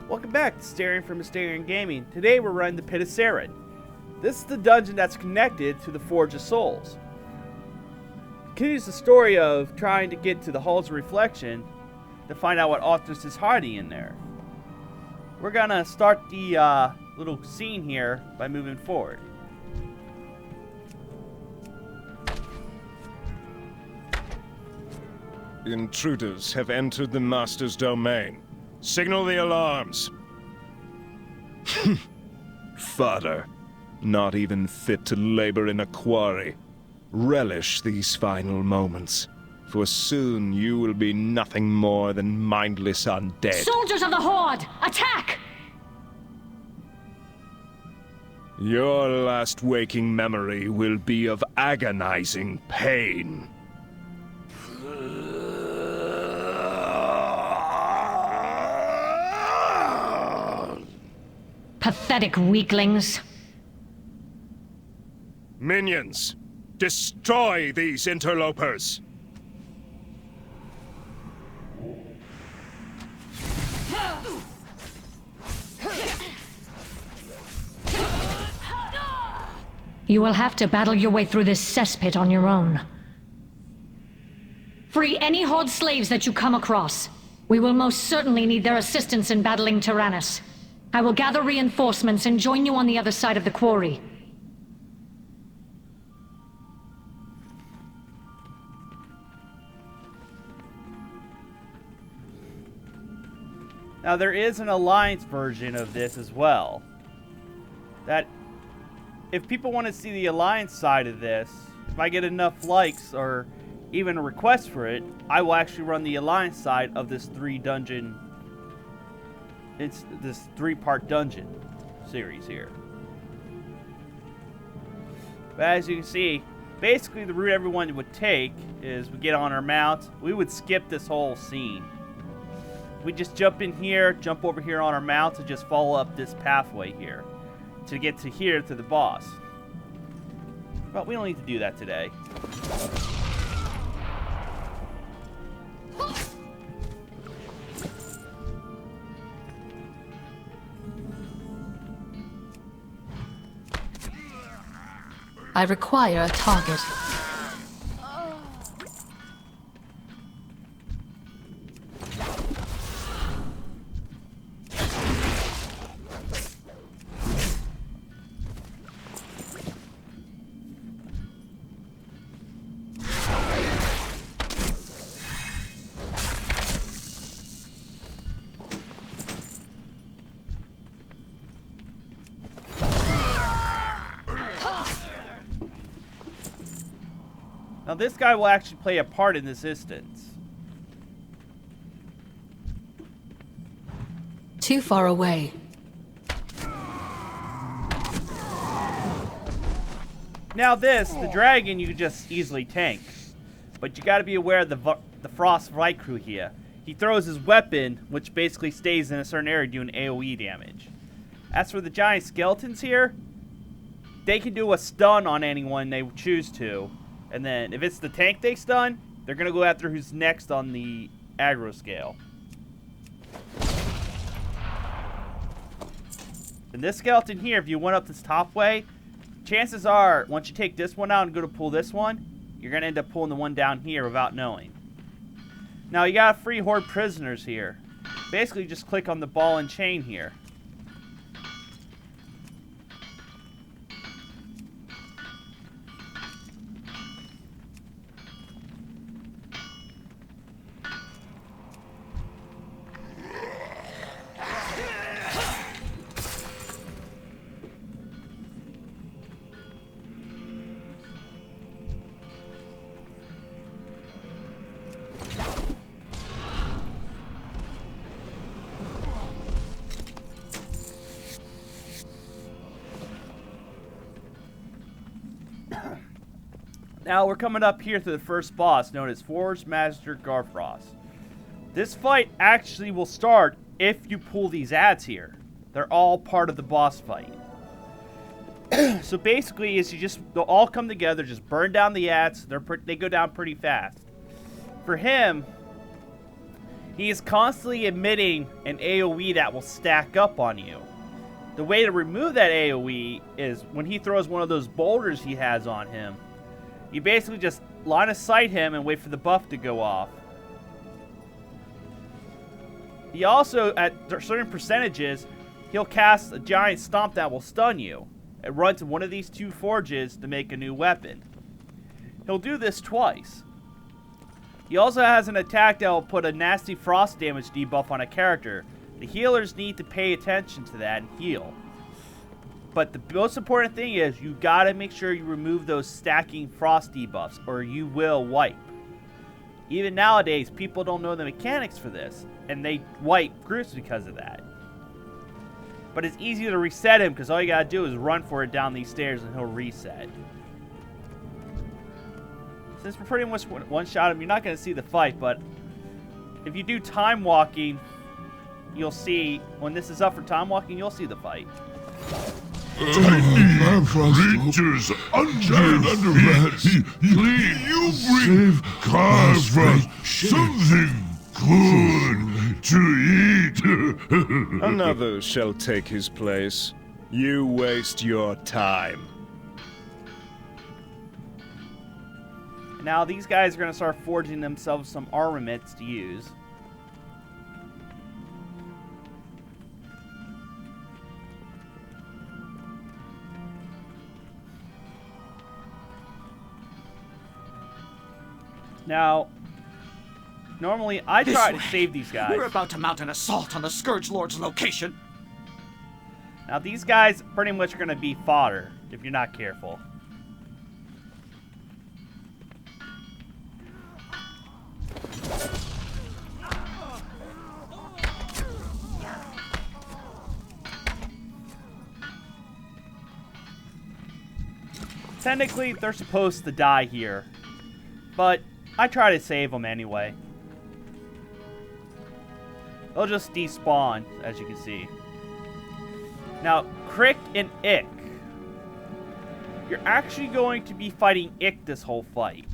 Welcome back to Staring from Mysterian Gaming. Today we're running the Pit of Saron. This is the dungeon that's connected to the Forge of Souls. Continues the story of trying to get to the Halls of Reflection to find out what Arthas is hiding in there. We're gonna start the little scene here by moving forward. Intruders have entered the Master's domain. Signal the alarms. Fodder. Not even fit to labor in a quarry. Relish these final moments, for soon you will be nothing more than mindless undead. Soldiers of the Horde, attack! Your last waking memory will be of agonizing pain. Pathetic weaklings. Minions, destroy these interlopers! You will have to battle your way through this cesspit on your own. Free any Horde slaves that you come across. We will most certainly need their assistance in battling Tyrannus. I will gather reinforcements and join you on the other side of the quarry. Now there is an Alliance version of this as well. That if people want to see the Alliance side of this, if I get enough likes or even a request for it, I will actually run the Alliance side of this this three-part dungeon series here. But as you can see, basically the route everyone would take is we get on our mount. We would skip this whole scene. We just jump in here, jump over here on our mount, and just follow up this pathway here to get to here to the boss. But we don't need to do that today. I require a target. Now this guy will actually play a part in this instance. Too far away. Now this, the dragon, you can just easily tank. But you gotta be aware of the Frost Vikru here. He throws his weapon, which basically stays in a certain area doing AoE damage. As for the giant skeletons here, they can do a stun on anyone they choose to. And then, if it's the tank they stun, they're going to go after who's next on the aggro scale. And this skeleton here, if you went up this top way, chances are, once you take this one out and go to pull this one, you're going to end up pulling the one down here without knowing. Now, you got free Horde prisoners here. Basically, just click on the ball and chain here. Now we're coming up here to the first boss, known as Forge Master Garfrost. This fight actually will start if you pull these adds here. They're all part of the boss fight. So basically, they'll all come together, just burn down the adds. They go down pretty fast. For him, He is constantly emitting an AoE that will stack up on you. The way to remove that AoE is when he throws one of those boulders he has on him, you basically just line of sight him and wait for the buff to go off. He also, at certain percentages, he'll cast a giant stomp that will stun you. It runs one of these two forges to make a new weapon. He'll do this twice. He also has an attack that will put a nasty frost damage debuff on a character. The healers need to pay attention to that and heal. But the most important thing is you gotta make sure you remove those stacking frost debuffs or you will wipe. Even nowadays, people don't know the mechanics for this, and they wipe groups because of that. But it's easy to reset him because all you gotta do is run for it down these stairs and he'll reset. Since we're pretty much one-shot him, you're not going to see the fight, but if you do time walking, you'll see, when this is up for time walking, you'll see the fight. Creatures under feet. You bring Carver something good to eat. Another shall take his place. You waste your time. Now these guys are going to start forging themselves some armaments to use. Now, normally I try to save these guys. We're about to mount an assault on the Scourge Lord's location. Now these guys pretty much are going to be fodder if you're not careful. Technically, they're supposed to die here, but I try to save them anyway. They'll just despawn, as you can see. Now, Crick and Ick. You're actually going to be fighting Ick this whole fight.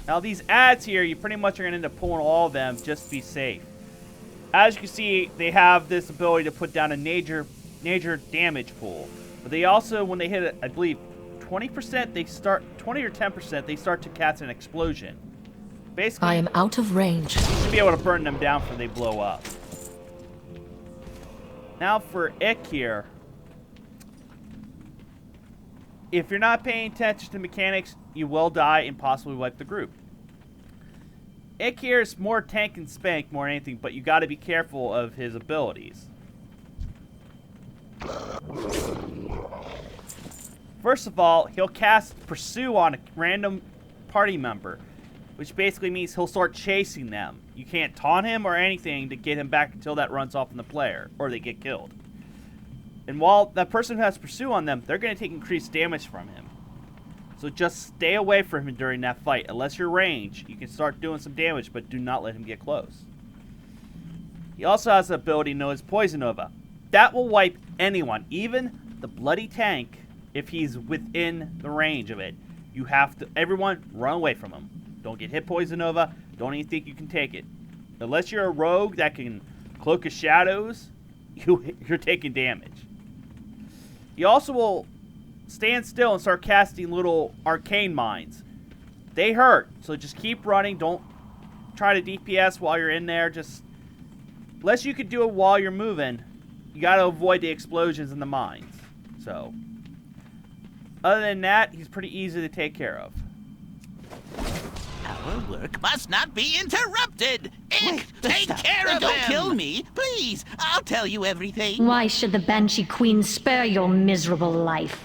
Now, these ads here, you pretty much are going to end up pulling all of them just to be safe. As you can see, they have this ability to put down a major damage pool. But they also, when they hit it, I believe, 20%, they start, 20 or 10%, they start to cast an explosion. Basically, I am out of range. you should be able to burn them down before they blow up. Now for Ick here. If you're not paying attention to mechanics, you will die and possibly wipe the group. Ick here is more tank and spank more than anything, but you got to be careful of his abilities. First of all, he'll cast Pursue on a random party member, which basically means he'll start chasing them. You can't taunt him or anything to get him back until that runs off from the player, or they get killed. And while that person who has Pursue on them, they're going to take increased damage from him. So just stay away from him during that fight. Unless you're range, you can start doing some damage, but do not let him get close. He also has the ability known as Poison Nova. That will wipe anyone, even the bloody tank, if he's within the range of it. You have to, everyone, run away from him. Don't get hit Poison Nova. Don't even think you can take it. Unless you're a rogue that can Cloak of Shadows, you're taking damage. He also will stand still and start casting little arcane mines. They hurt, so just keep running. Don't try to DPS while you're in there. Just, unless you can do it while you're moving, you got to avoid the explosions in the mines. So, other than that, he's pretty easy to take care of. Our work must not be interrupted. Wait, Take stop. care of Don't them. kill me, please. I'll tell you everything. Why should the Banshee Queen spare your miserable life?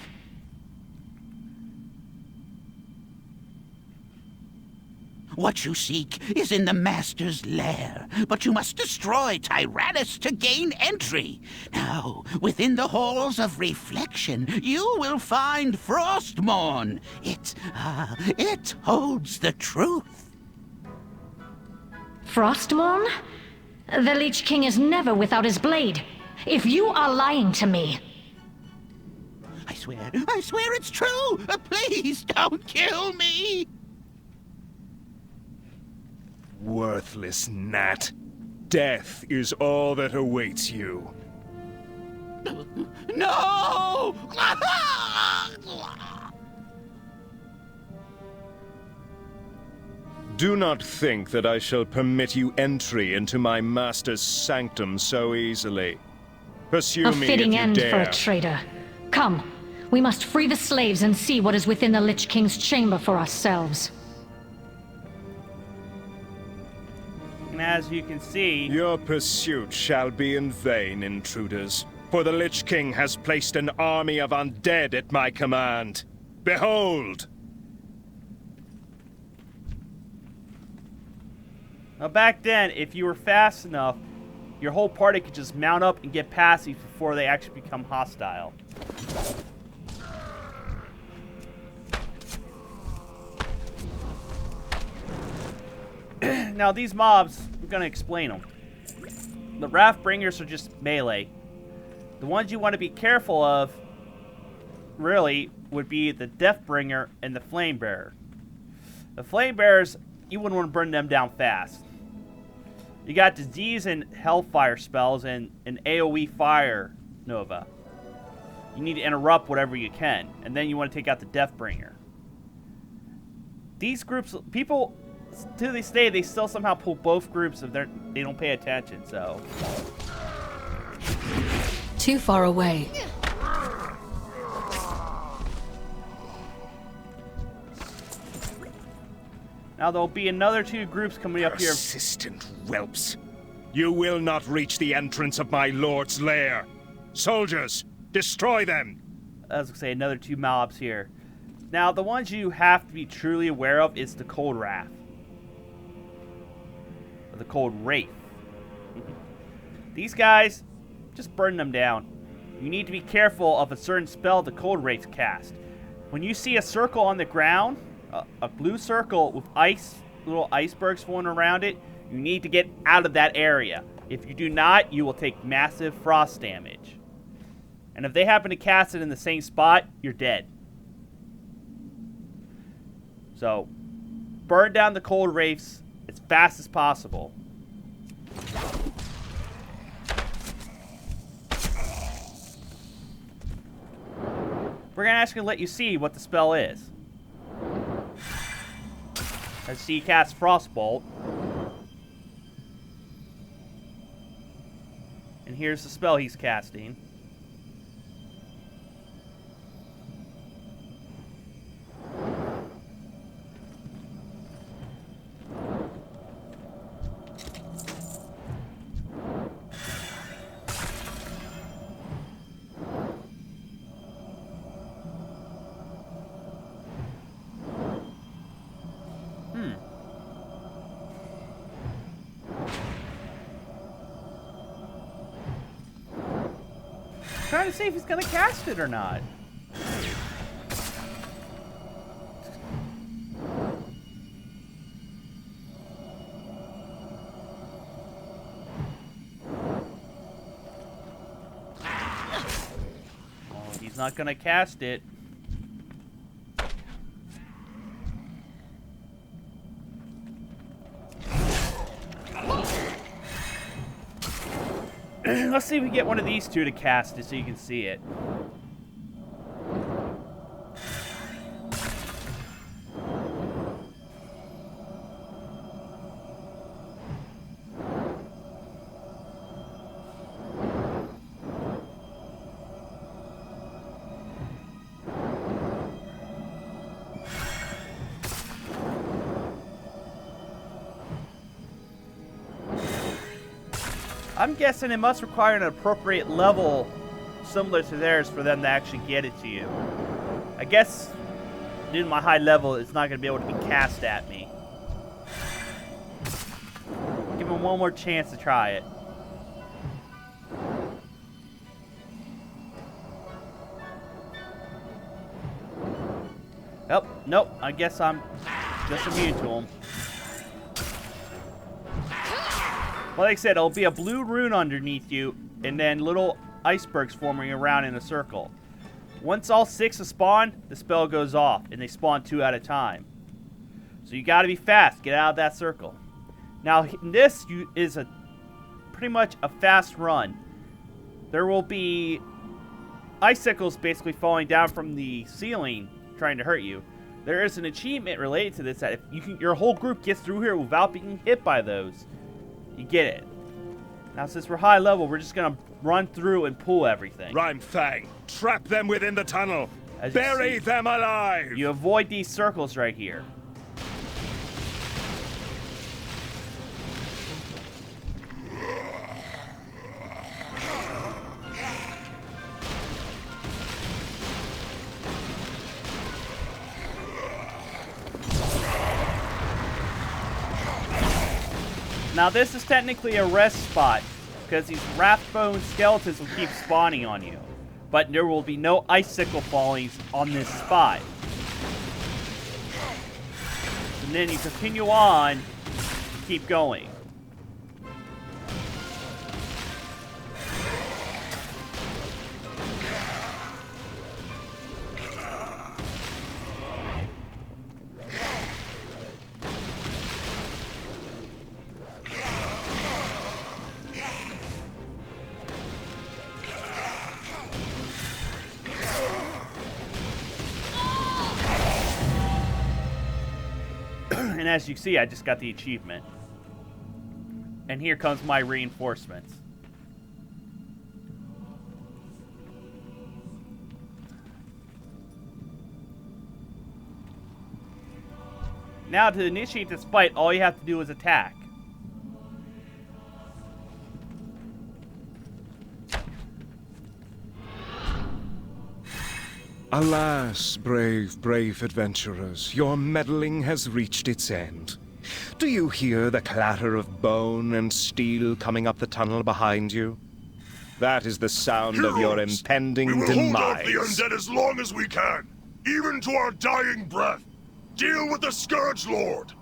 What you seek is in the Master's lair, but you must destroy Tyrannus to gain entry. Now, within the halls of reflection, you will find Frostmourne. It holds the truth. Frostmourne? The Lich King is never without his blade. If you are lying to me... I swear it's true. Please don't kill me. worthless gnat. Death is all that awaits you. No! Do not think that I shall permit you entry into my master's sanctum so easily. Pursue A me fitting if you end dare. for a traitor. Come, we must free the slaves and see what is within the Lich King's chamber for ourselves. And as you can see, Your pursuit shall be in vain, intruders, for the Lich King has placed an army of undead at my command. Behold! now back then, if you were fast enough, your whole party could just mount up and get past you before they actually become hostile. Now these mobs, we're gonna explain them. The Wrathbringers are just melee. The ones you want to be careful of, really, would be the Deathbringer and the Flamebearer. The Flamebearers, you wouldn't want to burn them down fast. You got Disease and Hellfire spells and an AoE Fire Nova. You need to interrupt whatever you can, and then you want to take out the Deathbringer. These groups, people, to this day, they still somehow pull both groups if they don't pay attention, so... Too far away. Now there'll be another 2 groups coming up here. Persistent whelps. You will not reach the entrance of my lord's lair. Soldiers, destroy them! I was gonna say another 2 mobs here. Now the ones you have to be truly aware of is the Cold Wrath. Or the Cold Wraith. These guys, just burn them down. You need to be careful of a certain spell the Cold Wraith cast. When you see a circle on the ground, a blue circle with little icebergs forming around it, you need to get out of that area. If you do not, you will take massive frost damage. And if they happen to cast it in the same spot, you're dead. So, burn down the Cold Wraiths as fast as possible. We're gonna actually let you see what the spell is. As she casts Frostbolt. And here's the spell he's casting. Trying to see if he's gonna cast it or not. Oh, he's not gonna cast it. Let's see if we get one of these 2 to cast it so you can see it. I'm guessing it must require an appropriate level similar to theirs for them to actually get it to you. I guess due to my high level, it's not going to be able to be cast at me. Give him one more chance to try it. Oh, nope. I guess I'm just immune to him. Well, like I said, it'll be a blue rune underneath you, and then little icebergs forming around in a circle. Once all 6 have spawned, the spell goes off, and they spawn 2 at a time. So you gotta be fast. Get out of that circle. Now, this is pretty much a fast run. There will be icicles basically falling down from the ceiling trying to hurt you. There is an achievement related to this that if your whole group gets through here without being hit by those, you get it. Now, since we're high level, we're just going to run through and pull everything. Fang, trap them within the tunnel. Bury them alive. You avoid these circles right here. Now this is technically a rest spot, because these raft-bone skeletons will keep spawning on you. But there will be no icicle fallings on this spot. And then you continue on, and keep going. And as you see, I just got the achievement. And here comes my reinforcements. Now to initiate this fight, all you have to do is attack. Alas, brave adventurers, your meddling has reached its end. Do you hear the clatter of bone and steel coming up the tunnel behind you? That is the sound of your impending we will demise. Hold off the undead as long as we can, even to our dying breath. Deal with the Scourge Lord.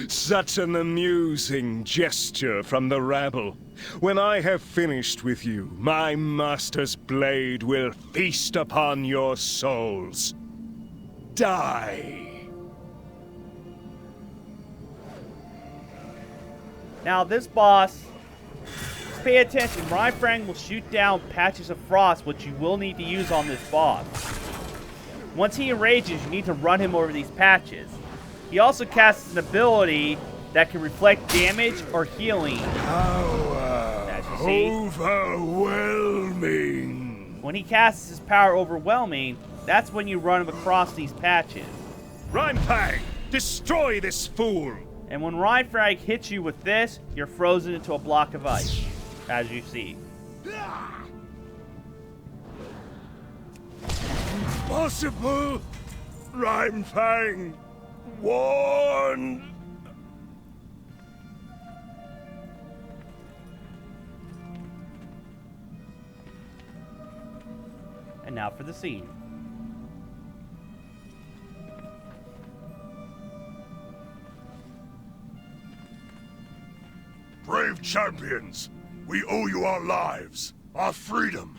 Such an amusing gesture from the rabble. When I have finished with you, my master's blade will feast upon your souls. Die. Now this boss, just pay attention. Rhyfrang will shoot down patches of frost, which you will need to use on this boss. Once he enrages, you need to run him over these patches. He also casts an ability that can reflect damage or healing. As you see, Overwhelming. when he casts his power Overwhelming, that's when you run him across these patches. Rhyfrang, destroy this fool! And when Rhyfrang hits you with this, you're frozen into a block of ice, as you see. Possible. Rhyfrang. Warn. And now for the scene. Brave champions, we owe you our lives, our freedom.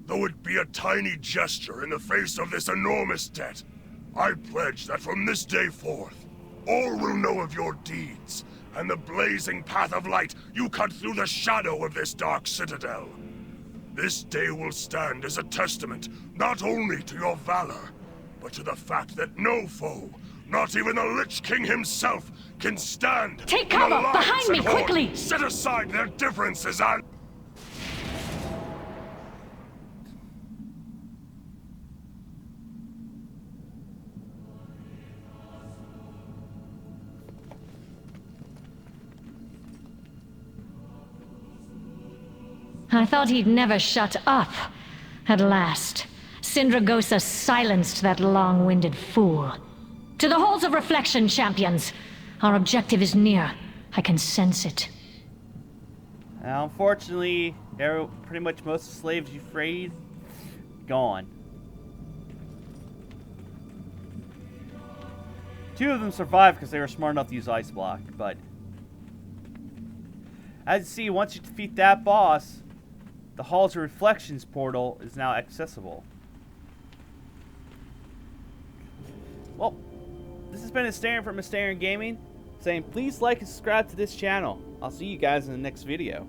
Though it be a tiny gesture in the face of this enormous debt, I pledge that from this day forth, all will know of your deeds, and the blazing path of light you cut through the shadow of this dark citadel. This day will stand as a testament not only to your valor, but to the fact that no foe, not even the Lich King himself, can stand. Take cover! Behind me, quickly! Set aside their differences and... I thought he'd never shut up. At last, Sindragosa silenced that long-winded fool. To the halls of reflection, champions! Our objective is near. I can sense it. Now, unfortunately, pretty much most of the slaves you freed, gone. 2 of them survived because they were smart enough to use Ice Block, but... as you see, once you defeat that boss, the Halls of Reflections portal is now accessible. Well, this has been Mysterion from Mysterion Gaming, saying please like and subscribe to this channel. I'll see you guys in the next video.